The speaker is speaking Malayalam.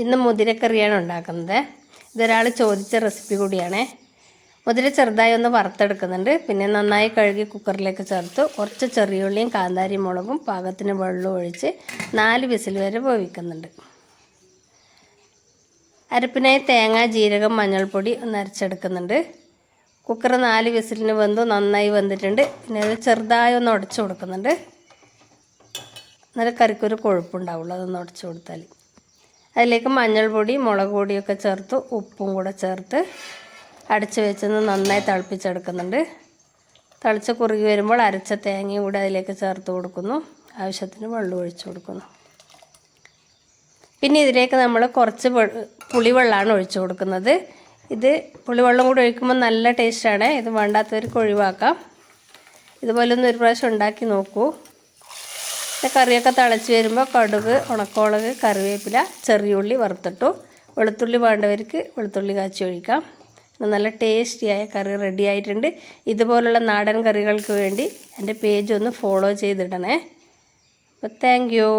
ഇന്ന് മുതിരക്കറിയാണ് ഉണ്ടാക്കുന്നത്. ഇതൊരാൾ ചോദിച്ച റെസിപ്പി കൂടിയാണ്. മുതിര ചെറുതായി ഒന്ന് വറുത്തെടുക്കുന്നുണ്ട്. പിന്നെ നന്നായി കഴുകി കുക്കറിലേക്ക് ചേർത്ത് കുറച്ച് ചെറിയുള്ളിയും കാന്താരി മുളകും പാകത്തിന് വെള്ളം ഒഴിച്ച് 4 വിസിൽ വരെ വേവിക്കുന്നുണ്ട്. അരപ്പിനായി തേങ്ങ, ജീരകം, മഞ്ഞൾപ്പൊടി ഒന്ന് അരച്ചെടുക്കുന്നുണ്ട്. കുക്കർ 4 വിസിലിന് നന്നായി വെന്തിട്ടുണ്ട്. പിന്നെ അത് ചെറുതായി ഒന്ന് ഉടച്ചു കൊടുക്കുന്നുണ്ട്. എന്നാലും കറിക്കൊരു കൊഴുപ്പുണ്ടാവുള്ളൂ, അതൊന്ന് ഉടച്ചു കൊടുത്താൽ. അതിലേക്ക് മഞ്ഞൾപ്പൊടി, മുളക് പൊടിയൊക്കെ ചേർത്ത് ഉപ്പും കൂടെ ചേർത്ത് അടച്ച് വെച്ചൊന്ന് നന്നായി തിളപ്പിച്ചെടുക്കുന്നുണ്ട്. തിളച്ച് കുറുകി വരുമ്പോൾ അരച്ച തേങ്ങയും കൂടെ അതിലേക്ക് ചേർത്ത് കൊടുക്കുന്നു. ആവശ്യത്തിന് വെള്ളം ഒഴിച്ചു കൊടുക്കുന്നു. പിന്നെ ഇതിലേക്ക് നമ്മൾ കുറച്ച് പുളിവെള്ളമാണ് ഒഴിച്ചു കൊടുക്കുന്നത്. ഇത് പുളിവെള്ളം കൂടി ഒഴിക്കുമ്പോൾ നല്ല ടേസ്റ്റാണ്. ഇത് വേണ്ടാത്തവർക്ക് ഒഴിവാക്കാം. ഇതുപോലെ ഒന്ന് ഒരു പ്രാവശ്യം ഉണ്ടാക്കി നോക്കൂ. കറിയൊക്കെ തിളച്ച് വരുമ്പോൾ കടുക്, ഉണക്കമുളക്, കറിവേപ്പില, ചെറിയുള്ളി വറുത്തിട്ടു. വെളുത്തുള്ളി വേണ്ടവർക്ക് വെളുത്തുള്ളി കാച്ചി ഒഴിക്കാം. നല്ല ടേസ്റ്റിയായ കറി റെഡി ആയിട്ടുണ്ട്. ഇതുപോലുള്ള നാടൻ കറികൾക്ക് വേണ്ടി എൻ്റെ പേജ് ഒന്ന് ഫോളോ ചെയ്തിടണേ. അപ്പോൾ താങ്ക് യു.